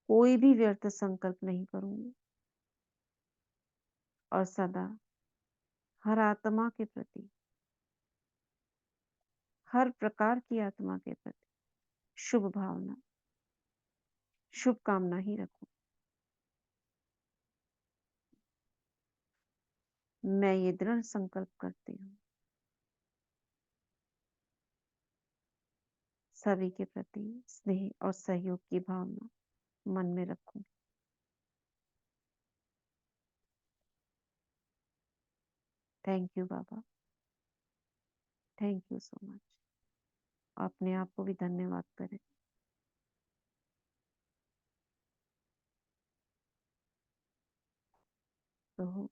कोई भी व्यर्थ संकल्प नहीं करूंगी, और सदा हर आत्मा के प्रति, हर प्रकार की आत्मा के प्रति शुभ भावना, शुभकामना ही रखूं। मैं ये दृढ़ संकल्प करती हूँ, सभी के प्रति स्नेह और सहयोग की भावना मन में रखूं। Thank you Baba, thank you so much. अपने आप को भी धन्यवाद करें। तो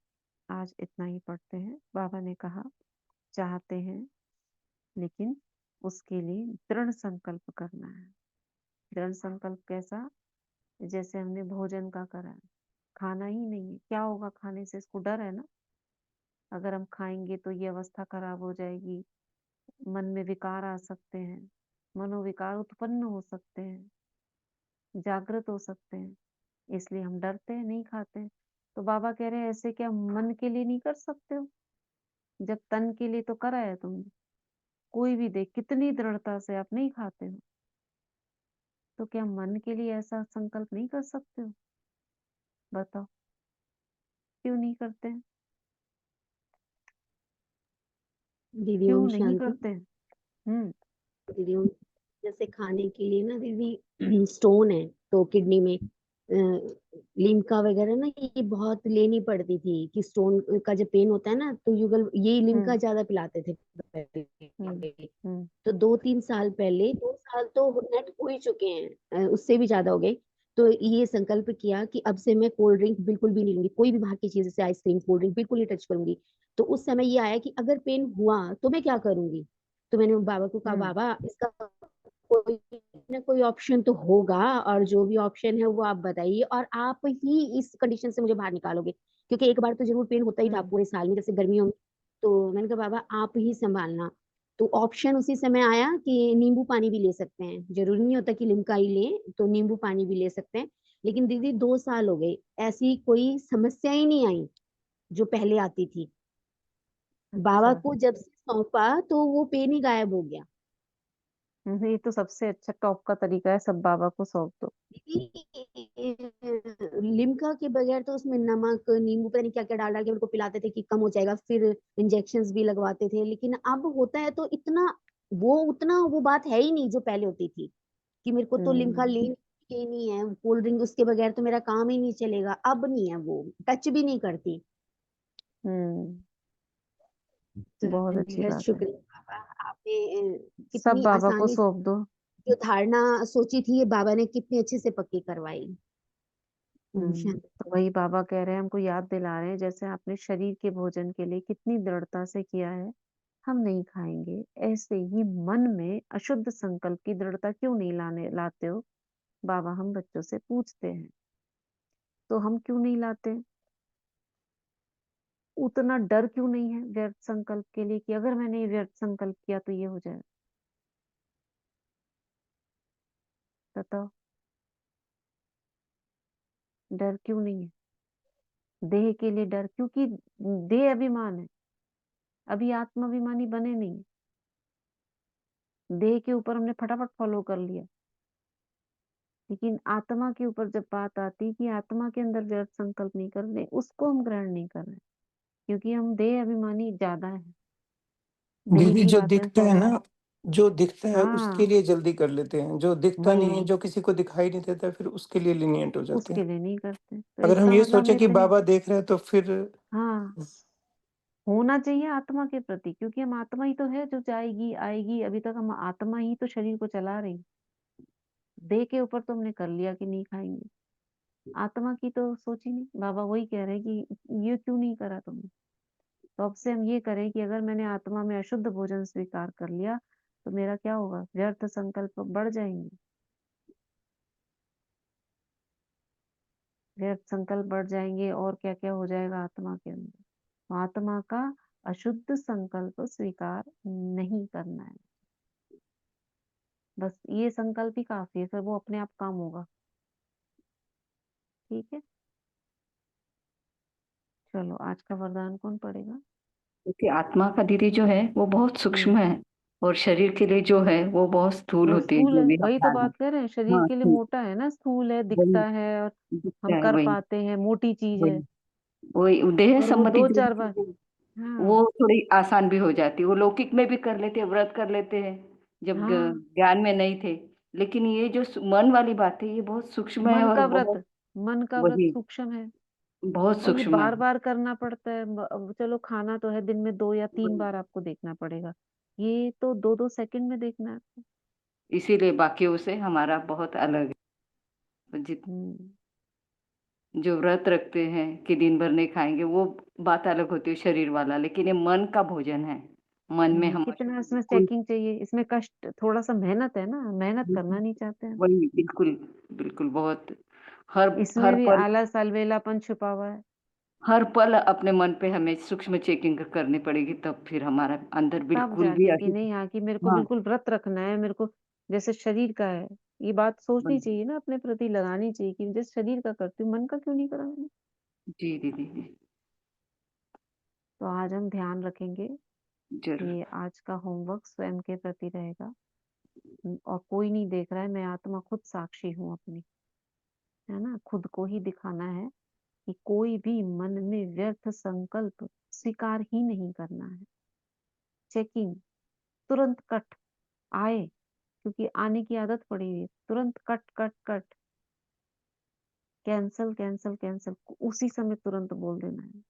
आज इतना ही पढ़ते हैं। बाबा ने कहा चाहते हैं, लेकिन उसके लिए दृढ़ संकल्प करना है। दृढ़ संकल्प कैसा? जैसे हमने भोजन का करा है, खाना ही नहीं है, क्या होगा खाने से? इसको डर है ना, अगर हम खाएंगे तो ये अवस्था खराब हो जाएगी, मन में विकार आ सकते हैं, मनोविकार उत्पन्न हो सकते हैं, जागृत हो सकते हैं, इसलिए हम डरते हैं, नहीं खाते हैं। तो बाबा कह रहे हैं ऐसे क्या मन के लिए नहीं कर सकते हो? जब तन के लिए तो करा है तुमने। कोई भी देख कितनी दृढ़ता से आप नहीं खाते हो, तो क्या मन के लिए ऐसा संकल्प नहीं कर सकते हो? बताओ क्यों नहीं करते हैं? दीदी क्यों ओम नहीं शांति। करते हैं? हम्म। दीदी ओम, जैसे खाने के लिए ना दीदी स्टोन है तो किडनी में लिम्का वगैरह ना ये बहुत लेनी पड़ती थी कि स्टोन का जब पेन होता है ना तो युगल यही लिम्का हम्म। ज्यादा पिलाते थे हम्म। पहले। हम्म। तो 2-3 साल पहले, 2 साल तो नेट हो ही चुके हैं, उससे भी ज्यादा हो गए। तो ये संकल्प किया कि अब से मैं कोल्ड ड्रिंक बिल्कुल भी नहीं लूंगी, कोई भी बाहर की चीज जैसे आइसक्रीम कोल्ड ड्रिंक बिल्कुल नहीं टच करूंगी। तो उस समय ये आया कि अगर पेन हुआ तो मैं क्या करूंगी। तो मैंने बाबा को कहा हम्म। बाबा इसका कोई ना कोई ऑप्शन तो होगा, और जो भी ऑप्शन है वो आप बताइए, और आप ही इस कंडीशन से मुझे बाहर निकालोगे, क्योंकि एक बार तो जरूर पेन होता ही था हम्म। पूरे साल में जैसे गर्मियों में। तो मैंने कहा बाबा आप ही संभालना। तो ऑप्शन उसी समय आया कि नींबू पानी भी ले सकते हैं, जरूरी नहीं होता कि लिम्का ही लें, तो नींबू पानी भी ले सकते हैं। लेकिन दीदी 2 साल हो गए, ऐसी कोई समस्या ही नहीं आई जो पहले आती थी। बाबा अच्छा। को जब से सौंपा तो वो पेन ही गायब हो गया। ये तो सबसे अच्छा टॉप का तरीका है, सब बाबा को सौंप दो। लिम्का के बगैर तो उसमें नमक नींबू पता नहीं क्या क्या डाल डाल के उनको पिलाते थे कि कम हो जाएगा, फिर इंजेक्शंस भी लगवाते थे। लेकिन अब होता है तो इतना उतना वो बात है ही नहीं जो पहले होती थी कि मेरे को तो लिम्का हम्म। लेनी है, कोल्ड ड्रिंक उसके बगैर तो मेरा काम ही नहीं चलेगा। अब नहीं है, वो टच भी नहीं करती। हम्म। तो बहुत अच्छी निहायत बात है। शुक्रिया बाबा, आपने सब कितनी बाबा को आसानी से सौंप दो। जो धारणा सोची थी ये बाबा ने कितनी अच्छे से पक्की करवाई। ओम शांति। तो वही बाबा कह रहे हैं, हमको याद दिला रहे हैं, जैसे आपने शरीर के भोजन के लिए कितनी दृढ़ता से किया है, हम नहीं खाएंगे, ऐसे ही मन में अशुद्ध संकल्प की दृढ़ता क्यों नहीं लाते हो? बाबा हम बच्चों से पूछते हैं, तो हम क्यों नहीं लाते? उतना डर क्यों नहीं है व्यर्थ संकल्प के लिए, कि अगर मैंने ये व्यर्थ संकल्प किया तो ये हो जाए? बताओ डर क्यों नहीं है? देह के लिए डर, क्योंकि देह अभिमान है, अभी आत्माभिमानी बने नहीं। देह के ऊपर हमने फटाफट फॉलो कर लिया, लेकिन आत्मा के ऊपर जब बात आती कि आत्मा के अंदर व्यर्थ संकल्प नहीं कर रहे, उसको हम ग्रहण नहीं कर रहे, क्योंकि हम देह अभिमानी ज्यादा है, देह दीदी की जो बातें दिखता है फॉलो। ना, जो दिखता है उसके हाँ, लिए जल्दी कर लेते हैं, जो दिखता नहीं है, वही जो किसी को दिखाई नहीं देता, फिर उसके लिए लीनियंट हो जाते उसके हैं। लिए नहीं करते, तो अगर हम इसका ये मतलब सोचे हमने कि कहीं, बाबा देख रहे हैं तो फिर हाँ, होना चाहिए आत्मा के प्रति, क्योंकि हम आत्मा ही तो है जो जाएगी आएगी। अभी तक हम आत्मा ही तो शरीर को चला रही, देह के ऊपर तो हमने कर लिया कि नहीं खाएंगे, आत्मा की तो सोची नहीं। बाबा वही कह रहे हैं कि ये क्यों नहीं करा तुमने। तो अब से हम ये करें कि अगर मैंने आत्मा में अशुद्ध भोजन स्वीकार कर लिया तो मेरा क्या होगा, व्यर्थ संकल्प बढ़ जाएंगे, व्यर्थ संकल्प बढ़ जाएंगे, और क्या क्या हो जाएगा आत्मा के अंदर। तो आत्मा का अशुद्ध संकल्प स्वीकार नहीं करना है, बस ये संकल्प ही काफी है, फिर वो अपने आप काम होगा। ठीक है, चलो आज का वरदान कौन पढ़ेगा? क्योंकि आत्मा का दीदी जो है वो बहुत सूक्ष्म है, और शरीर के लिए जो है वो बहुत स्थूल वो होती है, स्थूल जो है, भी वही तो अपना है। बात कर रहे हैं, शरीर हाँ के लिए ठीक, मोटा है ना, स्थूल है, वही दिखता है, और दिखता हम है, कर वही पाते हैं, मोटी चीज है। वही वही देह और वो संबंधी दो जो भी चार बार, चीजें, हाँ वो थोड़ी आसान भी हो जाती है, वो लौकिक में भी कर लेते हैं, व्रत कर लेते हैं जब हाँ, ज्ञान में नहीं थे। लेकिन ये जो मन वाली बात है, ये बहुत सूक्ष्म है, मन और का व्रत, बहुत, मन का व्रत वही सूक्ष्म है, बहुत और ये सूक्ष्म है। बार बार करना पड़ता है। अब चलो खाना तो है, दिन में 2 या 3 वही, बार आपको देखना पड़ेगा, ये तो 2-2 सेकंड में देखना है आपको। इसीलिए बाकियों से हमारा बहुत अलग है। हम्म, जो व्रत रखते हैं कि दिन भर नहीं खाएंगे, वो बात अलग होती है, शरीर वाला। लेकिन ये मन का भोजन है, मन में हम कितना अशुद्ध इसमें बिल्कुल, चेकिंग चाहिए, इसमें कष्ट, थोड़ा सा मेहनत है ना, मेहनत करना नहीं चाहते हैं। वही बिल्कुल, बिल्कुल बहुत, हर इसमें हर भी पल, आलस अलवेलापन छुपा हुआ है। हर पल अपने मन पे हमें सूक्ष्म चेकिंग करनी पड़ेगी, तब फिर हमारा अंदर तब बिल्कुल भी जाके कि अशुद्ध। नहीं, हाँ, कि मेरे को हाँ, बिल्कुल व्रत रखना है, मेरे को जैसे शरीर का है, ये बात सोचनी वही। चाहिए ना, अपने प्रति लगानी चाहिए कि जैसे शरीर का करती हूँ, मन का क्यों नहीं करा मैंने। जी दीदी जी, तो आज हम ध्यान रखेंगे जरूर। कि आज का होमवर्क स्वयं के प्रति रहेगा। और कोई नहीं देख रहा है, मैं आत्मा खुद साक्षी हूँ अपनी, है ना, खुद को ही दिखाना है कि कोई भी मन में व्यर्थ संकल्प स्वीकार ही नहीं करना है। चेकिंग, तुरंत कट आए, क्योंकि आने की आदत पड़ी हुई है, तुरंत cut cut cut, cancel cancel cancel, उसी समय तुरंत बोल देना है,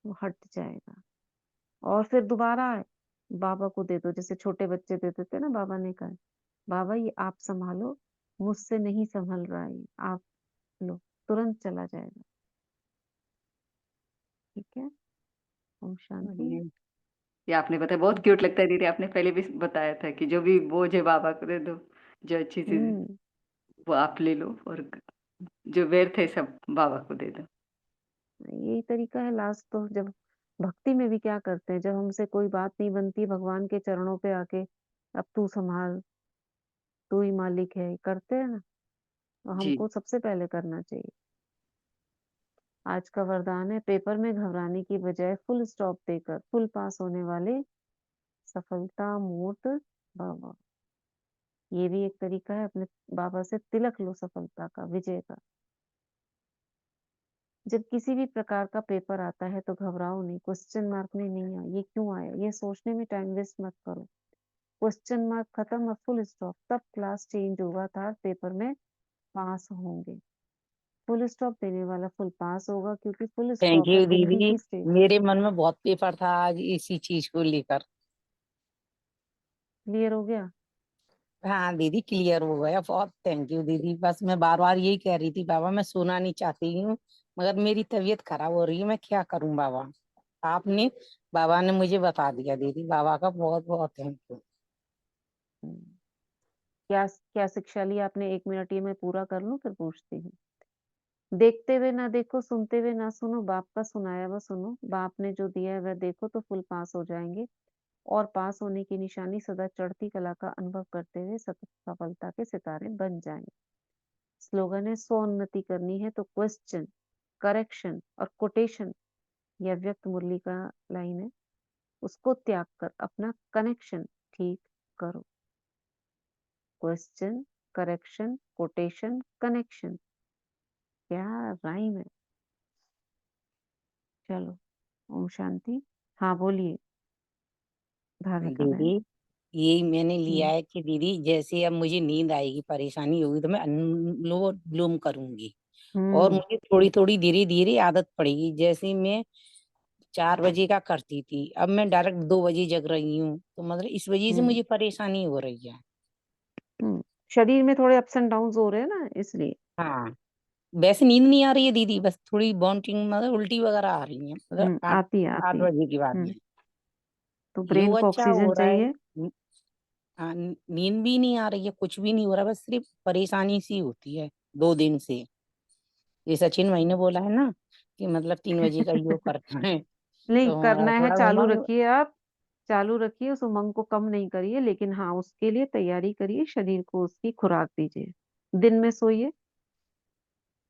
वो हट जाएगा। और फिर दोबारा आए, बाबा को दे दो, जैसे छोटे बच्चे दे देते ना, बाबा ने कहा बाबा ये आप संभालो, मुझसे नहीं संभल रहा है, आप लो, तुरंत चला जाएगा। ठीक है, ओम शांति। ये आपने बताया बहुत क्यूट लगता है दीदी, आपने पहले भी बताया था कि जो भी बोझ है बाबा को दे दो, जो अच्छी चीज है हम्म, वो आप ले लो, और जो व्यर्थ है सब बाबा को दे दो। यही तरीका है। लास्ट तो जब भक्ति में भी क्या करते हैं, जब हमसे कोई बात नहीं बनती, भगवान के चरणों पे आके अब तू संभाल, तू ही मालिक है, करते हैं ना, तो जी, हमको सबसे पहले करना चाहिए। आज का वरदान है, पेपर में घबराने की बजाय फुल स्टॉप देकर फुल पास होने वाले सफलता मूर्त बाबा। ये भी एक तरीका है, अपने बाबा से तिलक लो सफलता का, विजय का। जब किसी भी प्रकार का पेपर आता है तो घबराओ नहीं, क्वेश्चन मार्क में नहीं आया, ये क्यों आया, ये सोचने में टाइम वेस्ट मत करो। क्वेश्चन मार्क खत्म और फुल स्टॉप, तब क्लास चेंज होगा था, पेपर में पास होंगे। फुल स्टॉप देने वाला फुल पास होगा, क्योंकि फुल थैंक स्टॉप है यू बुद्धि दीदी। की स्टेज। मेरे मन में बहुत पेपर था आज इसी चीज को लेकर। क्लियर हो गया? हाँ दीदी क्लियर हो गया, बहुत थैंक यू दीदी। बस मैं बार बार यही कह रही थी बाबा मैं सोना नहीं चाहती हूँ, मगर मेरी तबीयत खराब हो रही है, मैं क्या करूँ बाबा। आपने, बाबा ने मुझे बता दिया दीदी, बाबा का बहुत बहुत थैंक यू। हम्म, क्या क्या शिक्षा ली आपने, 1 मिनट ये मैं पूरा कर लूं फिर पूछती हूँ। देखते हुए ना देखो, सुनते हुए ना सुनो, बाप का सुनाया हुआ सुनो, बाप ने जो दिया है वह देखो, तो फुल पास हो जाएंगे। और पास होने की निशानी सदा चढ़ती कला का अनुभव करते हुए सतत सफलता के सितारे बन जाएंगे। स्लोगन है, 100 उन्नति करनी है तो क्वेश्चन करेक्शन और कोटेशन, ये अव्यक्त मुरली का लाइन है, उसको त्याग कर अपना कनेक्शन ठीक करो। क्वेश्चन, करेक्शन, कोटेशन, कनेक्शन, क्या राइम है। चलो, ओम शांति। हाँ बोलिए धार्मिका बहन। दीदी यही मैंने लिया हम्म है कि दीदी जैसे अब मुझे नींद आएगी, परेशानी होगी, तो मैं अनुलोम विलोम करूंगी और हम्म मुझे थोड़ी थोड़ी धीरे धीरे आदत पड़ेगी। जैसे मैं 4 बजे का करती थी, अब मैं डायरेक्ट 2 बजे जग रही हूँ, तो मतलब इस वजह से हम्म मुझे परेशानी हो रही है। शरीर में थोड़े अप्स एंड डाउन हो रहे हैं ना, इसलिए। हाँ, वैसे नींद नहीं आ रही है दीदी, बस थोड़ी वॉमिटिंग मतलब उल्टी वगैरह आ रही है, मतलब आठ आती है आठ आती है। बजे के बाद हम्म में। तो ब्रेन योग को अच्छा हो ऑक्सीजन रहा है। चाहिए। हाँ, नींद भी नहीं आ रही है, कुछ भी नहीं हो रहा, बस सिर्फ परेशानी सी होती है 2 दिन से। ये सचिन भाई ने बोला है ना कि मतलब 3 बजे का योग करता है, नहीं तो करना है, थोड़ा चालू उमंग। रखिए आप, चालू रखिए, उस उमंग को कम नहीं करिए, लेकिन हाँ उसके लिए तैयारी करिए, शरीर को उसकी खुराक दीजिए। दिन में सोइए,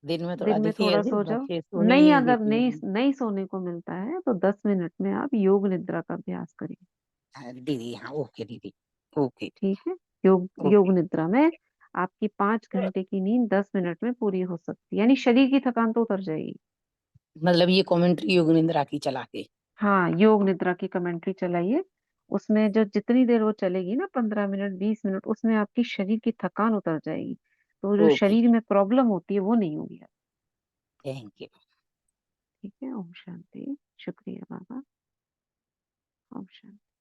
दिन में थोड़ा दिन में देखिए, थोड़ा ऐसे सो जाओ। बच्चे सोने नहीं, नहीं अगर देते नहीं हैं। नहीं सोने को मिलता है तो 10 मिनट में आप योग निद्रा का अभ्यास करिए। हाँ, दीदी, हाँ, ओके दीदी, ओके ठीक है। योग योग ओके। निद्रा में आपकी 5 घंटे की नींद 10 मिनट में पूरी हो सकती है, यानी शरीर की थकान तो उतर जाएगी। मतलब ये कमेंट्री योग निंद्रा की चला के। हाँ, योग निद्रा की कमेंट्री चलाइए। उसमें जो जितनी देर वो चलेगी ना, 15 मिनट 20 मिनट, उसमें आपकी शरीर की थकान उतर जाएगी, तो जो ओके, शरीर में प्रॉब्लम होती है वो नहीं होगी। Thank you. ठीक है। ओम शांति। शुक्रिया बाबा। ओम शांति।